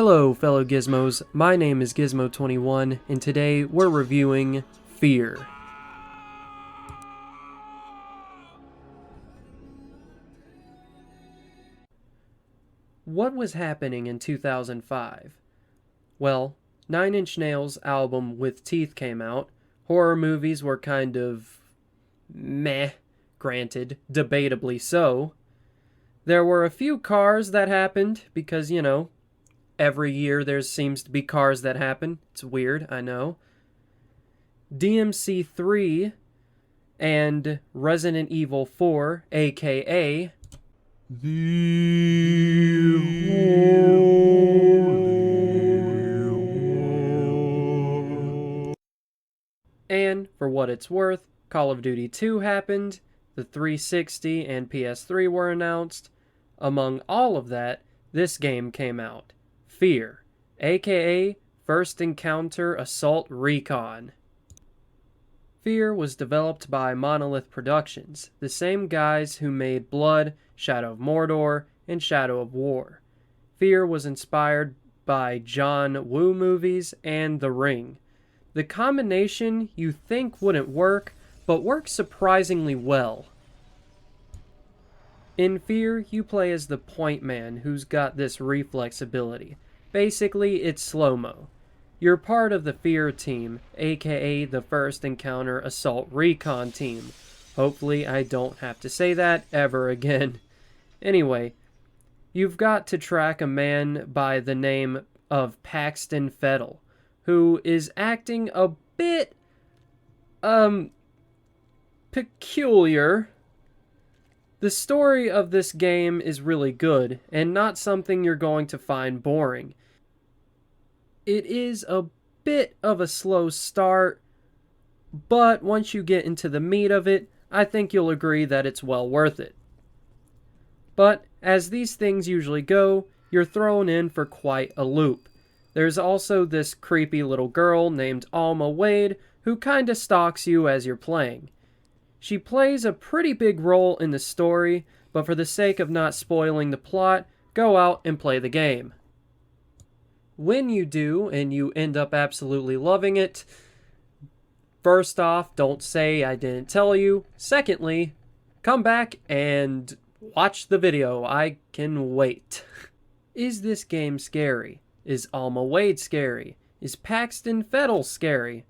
Hello fellow Gizmos, my name is Gizmo21 and today we're reviewing F.E.A.R. What was happening in 2005? Well, Nine Inch Nails' album With Teeth came out, horror movies were kind of meh, granted, debatably so. There were a few cars that happened because, every year there seems to be cars that happen. It's weird, I know. DMC3 and Resident Evil 4, aka And for what it's worth, Call of Duty 2 happened, the 360 and PS3 were announced. Among all of that, this game came out. F.E.A.R, aka First Encounter Assault Recon. F.E.A.R was developed by Monolith Productions, the same guys who made Blood, Shadow of Mordor, and Shadow of War. F.E.A.R was inspired by John Woo movies and The Ring. The combination you think wouldn't work, but works surprisingly well. In F.E.A.R, you play as the point man who's got this reflex ability. Basically, it's slow-mo. You're part of the F.E.A.R team, aka the First Encounter Assault Recon team. Hopefully I don't have to say that ever again. Anyway, you've got to track a man by the name of Paxton Fettel, who is acting a bit, peculiar. The story of this game is really good, and not something you're going to find boring. It is a bit of a slow start, but once you get into the meat of it, I think you'll agree that it's well worth it. But, as these things usually go, you're thrown in for quite a loop. There's also this creepy little girl named Alma Wade who kinda stalks you as you're playing. She plays a pretty big role in the story, but for the sake of not spoiling the plot, go out and play the game. When you do, and you end up absolutely loving it, first off, don't say I didn't tell you. Secondly, come back and watch the video. I can wait. Is this game scary? Is Alma Wade scary? Is Paxton Fettel scary?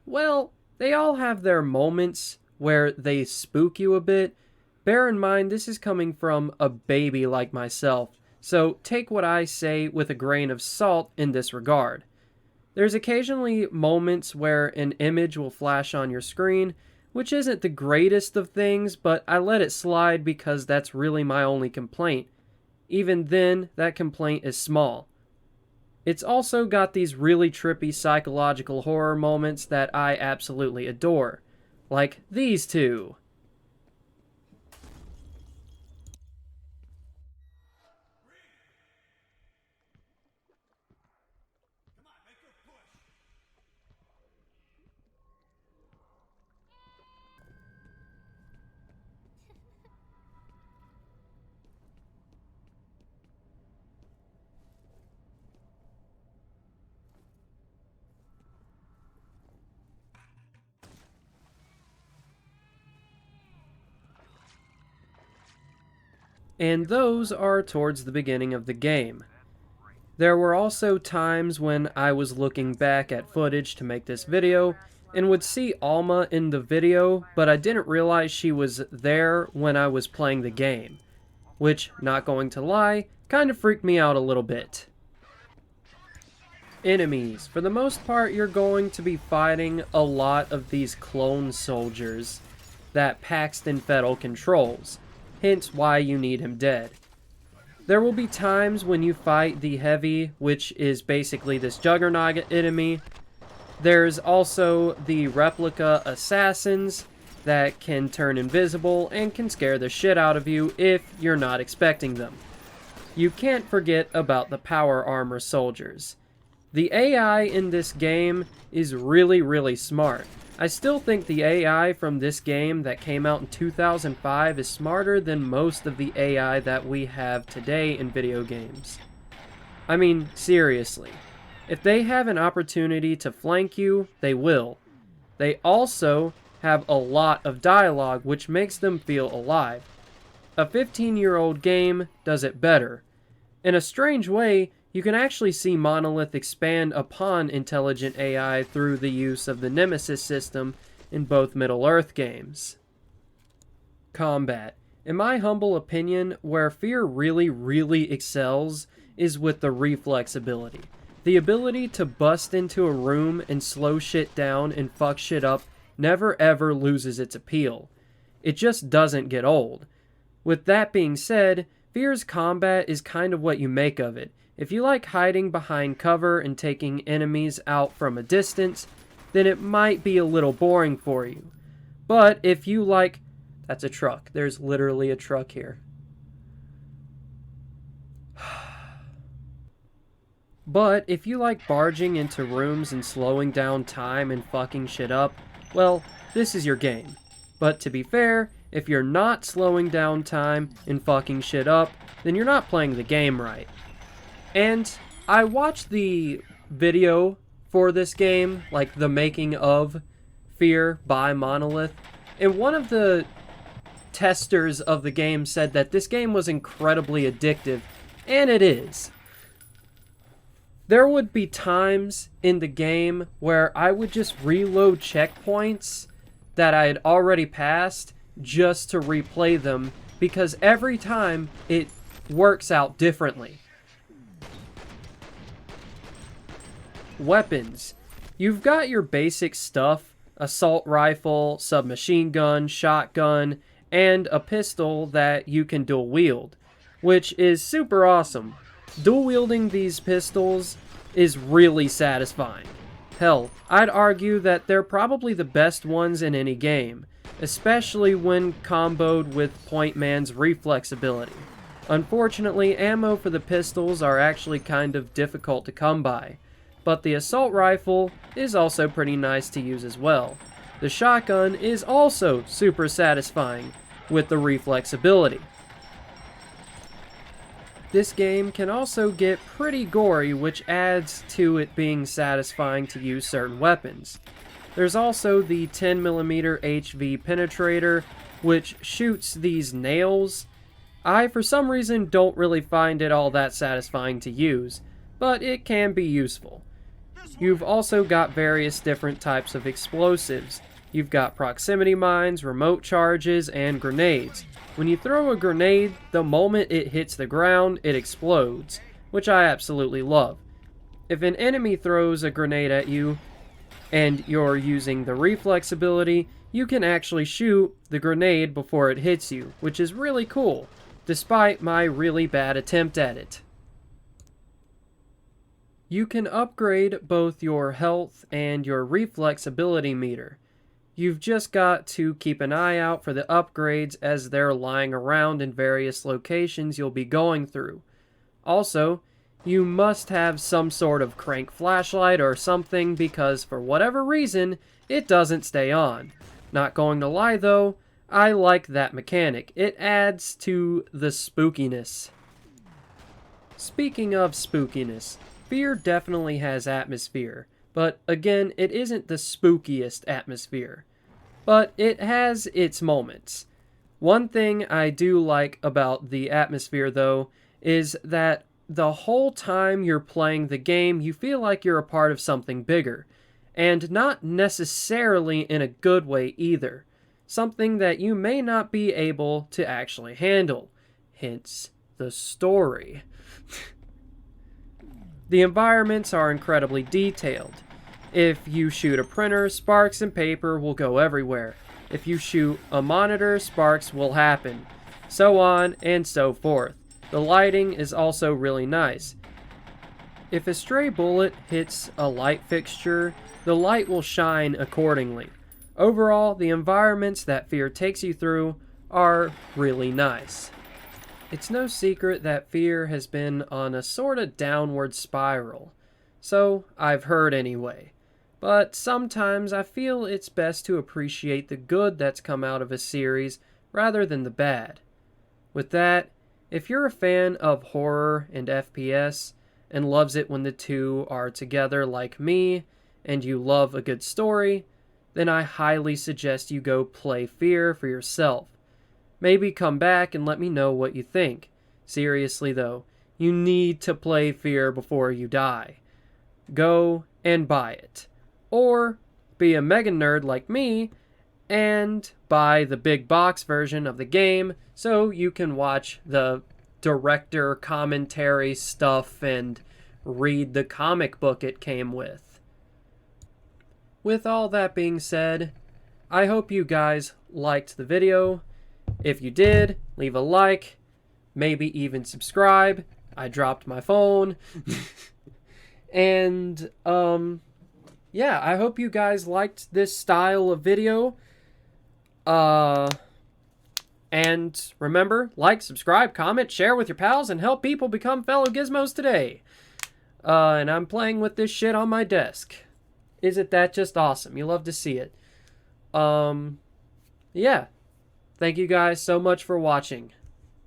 Well, they all have their moments where they spook you a bit. Bear in mind, this is coming from a baby like myself, so take what I say with a grain of salt in this regard. There's occasionally moments where an image will flash on your screen, which isn't the greatest of things, but I let it slide because that's really my only complaint. Even then, that complaint is small. It's also got these really trippy psychological horror moments that I absolutely adore. Like these two. And those are towards the beginning of the game. There were also times when I was looking back at footage to make this video and would see Alma in the video, but I didn't realize she was there when I was playing the game, which, not going to lie, kind of freaked me out a little bit. Enemies. For the most part, you're going to be fighting a lot of these clone soldiers that Paxton Fettel controls. Hence why you need him dead. There will be times when you fight the Heavy, which is basically this juggernaut enemy. There's also the replica assassins that can turn invisible and can scare the shit out of you if you're not expecting them. You can't forget about the power armor soldiers. The AI in this game is really smart. I still think the AI from this game that came out in 2005 is smarter than most of the AI that we have today in video games. I mean, seriously. If they have an opportunity to flank you, they will. They also have a lot of dialogue, which makes them feel alive. A 15-year-old game does it better. In a strange way, you can actually see Monolith expand upon intelligent AI through the use of the Nemesis system in both Middle-earth games. Combat. In my humble opinion, where F.E.A.R really excels is with the reflex ability. The ability to bust into a room and slow shit down and fuck shit up never ever loses its appeal. It just doesn't get old. With that being said, F.E.A.R's combat is kind of what you make of it. If you like hiding behind cover and taking enemies out from a distance, then it might be a little boring for you. But if you like... That's a truck. There's literally a truck here. But if you like barging into rooms and slowing down time and fucking shit up, well, this is your game. But to be fair, if you're not slowing down time and fucking shit up, then you're not playing the game right. And I watched the video for this game, like the making of F.E.A.R by Monolith, and one of the testers of the game said that this game was incredibly addictive, and it is. There would be times in the game where I would just reload checkpoints that I had already passed just to replay them, because every time it works out differently. Weapons. You've got your basic stuff: assault rifle, submachine gun, shotgun, and a pistol that you can dual wield, which is super awesome. Dual wielding these pistols is really satisfying. Hell, I'd argue that they're probably the best ones in any game, especially when comboed with Point Man's reflex ability. Unfortunately, ammo for the pistols are actually kind of difficult to come by, but the assault rifle is also pretty nice to use as well. The shotgun is also super satisfying with the reflex ability. This game can also get pretty gory, which adds to it being satisfying to use certain weapons. There's also the 10mm HV penetrator, which shoots these nails. I, for some reason, don't really find it all that satisfying to use, but it can be useful. You've also got various different types of explosives. You've got proximity mines, remote charges, and grenades. When you throw a grenade, the moment it hits the ground, it explodes, which I absolutely love. If an enemy throws a grenade at you, and you're using the reflex ability, you can actually shoot the grenade before it hits you, which is really cool, despite my really bad attempt at it. You can upgrade both your health and your reflex ability meter. You've just got to keep an eye out for the upgrades as they're lying around in various locations you'll be going through. Also, you must have some sort of crank flashlight or something, because for whatever reason, it doesn't stay on. Not going to lie though, I like that mechanic. It adds to the spookiness. Speaking of spookiness, F.E.A.R definitely has atmosphere, but again, it isn't the spookiest atmosphere. But it has its moments. One thing I do like about the atmosphere though, is that the whole time you're playing the game, you feel like you're a part of something bigger. And not necessarily in a good way either. Something that you may not be able to actually handle. Hence, the story. The environments are incredibly detailed. If you shoot a printer, sparks and paper will go everywhere. If you shoot a monitor, sparks will happen. So on and so forth. The lighting is also really nice. If a stray bullet hits a light fixture, the light will shine accordingly. Overall, the environments that F.E.A.R takes you through are really nice. It's no secret that F.E.A.R has been on a sort of downward spiral. So, I've heard anyway. But sometimes I feel it's best to appreciate the good that's come out of a series rather than the bad. With that, if you're a fan of horror and FPS, and loves it when the two are together like me, and you love a good story, then I highly suggest you go play F.E.A.R for yourself. Maybe come back and let me know what you think. Seriously though, you need to play F.E.A.R before you die. Go and buy it. Or be a mega nerd like me and buy the big box version of the game so you can watch the director commentary stuff and read the comic book it came with. With all that being said, I hope you guys liked the video. If you did, leave a like, maybe even subscribe. I dropped my phone. And, yeah, I hope you guys liked this style of video. And remember, like, subscribe, comment, share with your pals, and help people become fellow gizmos today. And I'm playing with this shit on my desk. Isn't that just awesome? You love to see it. Yeah. Thank you guys so much for watching.